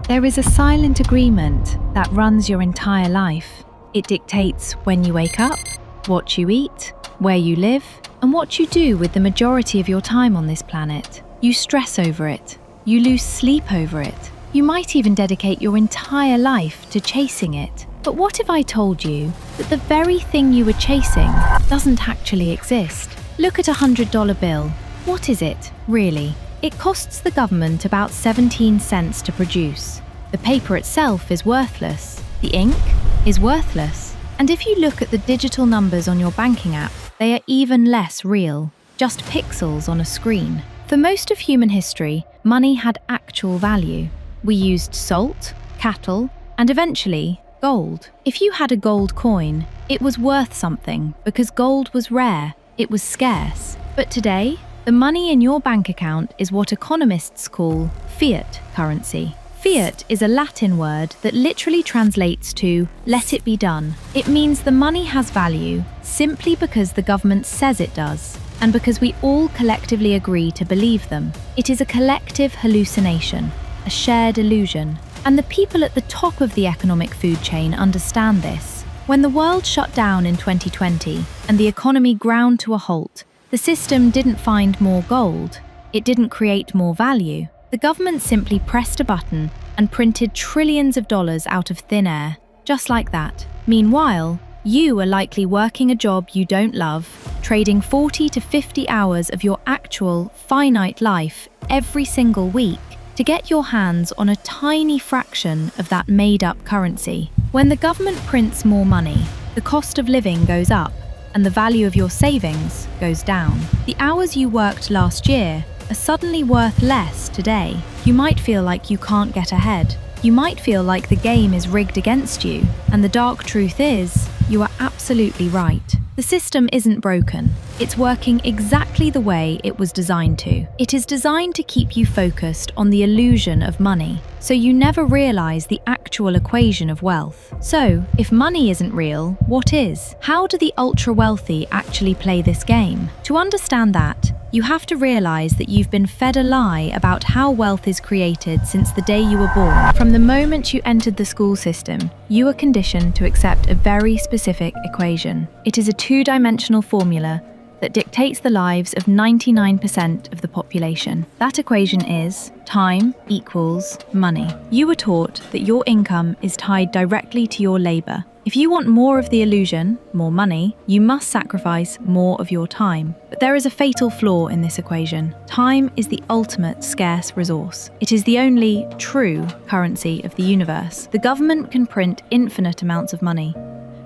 There is a silent agreement that runs your entire life. It dictates when you wake up, what you eat, where you live, and what you do with the majority of your time on this planet. You stress over it. You lose sleep over it. You might even dedicate your entire life to chasing it. But what if I told you that the very thing you were chasing doesn't actually exist? Look at a $100 bill. What is it, really? It costs the government about 17 cents to produce. The paper itself is worthless. The ink is worthless. And if you look at the digital numbers on your banking app, they are even less real, just pixels on a screen. For most of human history, money had actual value. We used salt, cattle, and eventually, gold. If you had a gold coin, it was worth something because gold was rare, it was scarce. But today, the money in your bank account is what economists call fiat currency. Fiat is a Latin word that literally translates to "let it be done." It means the money has value simply because the government says it does, and because we all collectively agree to believe them. It is a collective hallucination, a shared illusion. And the people at the top of the economic food chain understand this. When the world shut down in 2020 and the economy ground to a halt, the system didn't find more gold. It didn't create more value. The government simply pressed a button and printed trillions of dollars out of thin air, just like that. Meanwhile, you are likely working a job you don't love, trading 40 to 50 hours of your actual, finite life every single week to get your hands on a tiny fraction of that made-up currency. When the government prints more money, the cost of living goes up and the value of your savings goes down. The hours you worked last year are suddenly worth less today. You might feel like you can't get ahead. You might feel like the game is rigged against you, and the dark truth is, you are absolutely right. The system isn't broken. It's working exactly the way it was designed to. It is designed to keep you focused on the illusion of money, so you never realize the actual equation of wealth. So, if money isn't real, what is? How do the ultra-wealthy actually play this game? To understand that, you have to realize that you've been fed a lie about how wealth is created since the day you were born. From the moment you entered the school system, you are conditioned to accept a very specific equation. It is a two-dimensional formula that dictates the lives of 99% of the population. That equation is time equals money. You were taught that your income is tied directly to your labor. If you want more of the illusion, more money, you must sacrifice more of your time. But there is a fatal flaw in this equation. Time is the ultimate scarce resource. It is the only true currency of the universe. The government can print infinite amounts of money,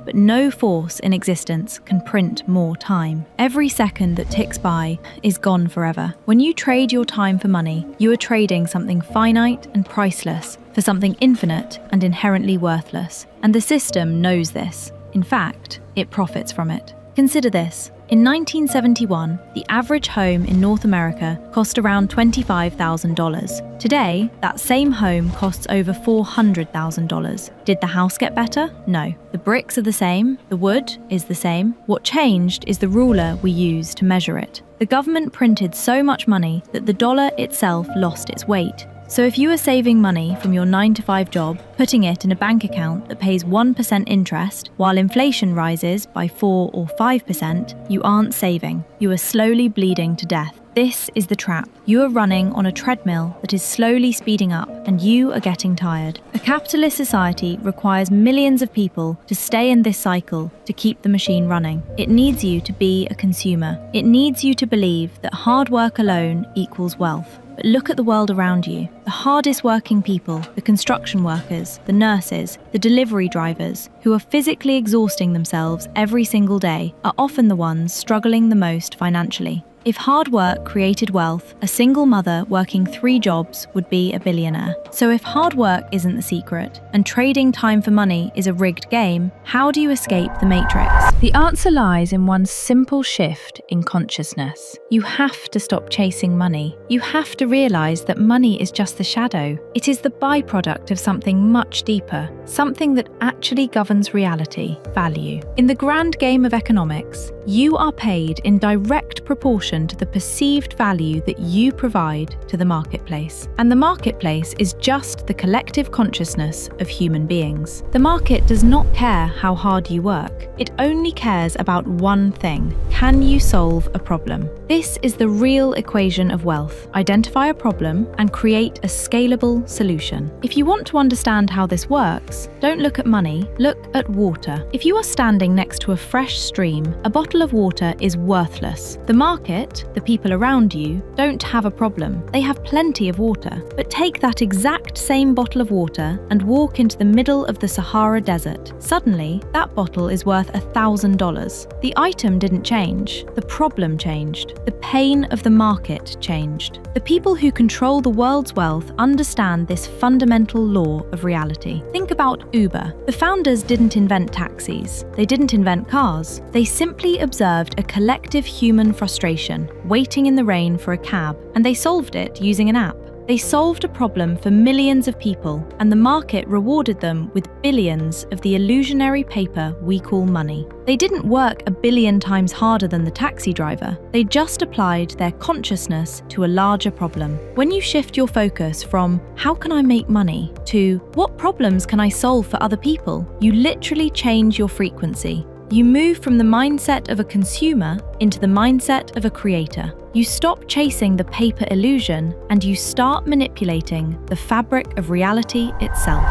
but no force in existence can print more time. Every second that ticks by is gone forever. When you trade your time for money, you are trading something finite and priceless for something infinite and inherently worthless. And the system knows this. In fact, it profits from it. Consider this. In 1971, the average home in North America cost around $25,000. Today, that same home costs over $400,000. Did the house get better? No. The bricks are the same, the wood is the same. What changed is the ruler we use to measure it. The government printed so much money that the dollar itself lost its weight. So if you are saving money from your 9-to-5 job, putting it in a bank account that pays 1% interest, while inflation rises by 4 or 5%, you aren't saving. You are slowly bleeding to death. This is the trap. You are running on a treadmill that is slowly speeding up, and you are getting tired. A capitalist society requires millions of people to stay in this cycle to keep the machine running. It needs you to be a consumer. It needs you to believe that hard work alone equals wealth. But look at the world around you. The hardest working people, the construction workers, the nurses, the delivery drivers, who are physically exhausting themselves every single day, are often the ones struggling the most financially. If hard work created wealth, a single mother working 3 jobs would be a billionaire. So if hard work isn't the secret, and trading time for money is a rigged game, how do you escape the matrix? The answer lies in one simple shift in consciousness. You have to stop chasing money. You have to realize that money is just the shadow. It is the byproduct of something much deeper, something that actually governs reality, value. In the grand game of economics, you are paid in direct proportion proportion to the perceived value that you provide to the marketplace. And the marketplace is just the collective consciousness of human beings. The market does not care how hard you work. It only cares about one thing. Can you solve a problem? This is the real equation of wealth. Identify a problem and create a scalable solution. If you want to understand how this works, don't look at money, look at water. If you are standing next to a fresh stream, a bottle of water is worthless. The market, the people around you, don't have a problem. They have plenty of water. But take that exact same bottle of water and walk into the middle of the Sahara Desert. Suddenly, that bottle is worth $1,000. The item didn't change. The problem changed. The pain of the market changed. The people who control the world's wealth understand this fundamental law of reality. Think about Uber. The founders didn't invent taxis. They didn't invent cars. They simply observed a collective human frustration, waiting in the rain for a cab, and they solved it using an app. They solved a problem for millions of people, and the market rewarded them with billions of the illusionary paper we call money. They didn't work a billion times harder than the taxi driver. They just applied their consciousness to a larger problem. When you shift your focus from "how can I make money" to "what problems can I solve for other people," you literally change your frequency. You move from the mindset of a consumer into the mindset of a creator. You stop chasing the paper illusion and you start manipulating the fabric of reality itself.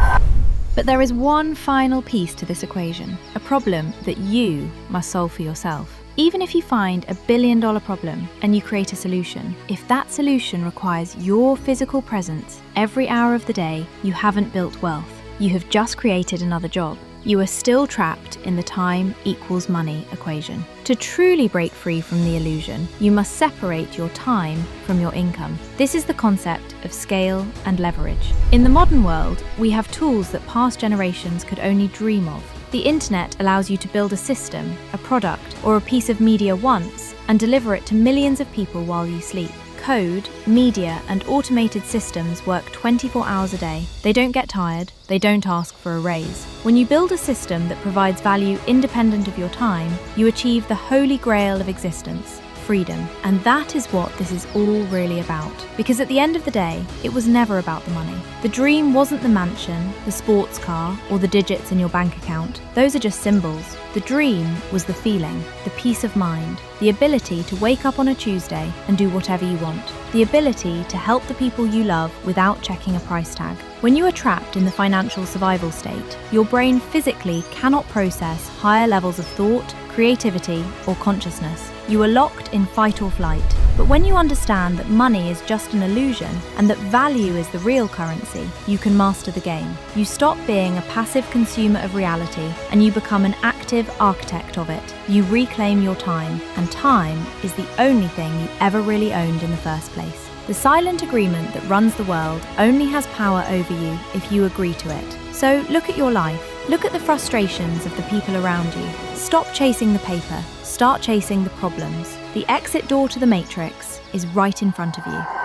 But there is one final piece to this equation, a problem that you must solve for yourself. Even if you find $1 billion problem and you create a solution, if that solution requires your physical presence every hour of the day, you haven't built wealth. You have just created another job. You are still trapped in the time equals money equation. To truly break free from the illusion, you must separate your time from your income. This is the concept of scale and leverage. In the modern world, we have tools that past generations could only dream of. The internet allows you to build a system, a product, or a piece of media once and deliver it to millions of people while you sleep. Code, media, and automated systems work 24 hours a day. They don't get tired, they don't ask for a raise. When you build a system that provides value independent of your time, you achieve the holy grail of existence, freedom. And that is what this is all really about. Because at the end of the day, it was never about the money. The dream wasn't the mansion, the sports car, or the digits in your bank account. Those are just symbols. The dream was the feeling, the peace of mind, the ability to wake up on a Tuesday and do whatever you want, the ability to help the people you love without checking a price tag. When you are trapped in the financial survival state, your brain physically cannot process higher levels of thought, creativity, or consciousness. You are locked in fight or flight. But when you understand that money is just an illusion and that value is the real currency, you can master the game. You stop being a passive consumer of reality and you become an active architect of it. You reclaim your time, and time is the only thing you ever really owned in the first place. The silent agreement that runs the world only has power over you if you agree to it. So look at your life. Look at the frustrations of the people around you. Stop chasing the paper. Start chasing the problems. The exit door to the matrix is right in front of you.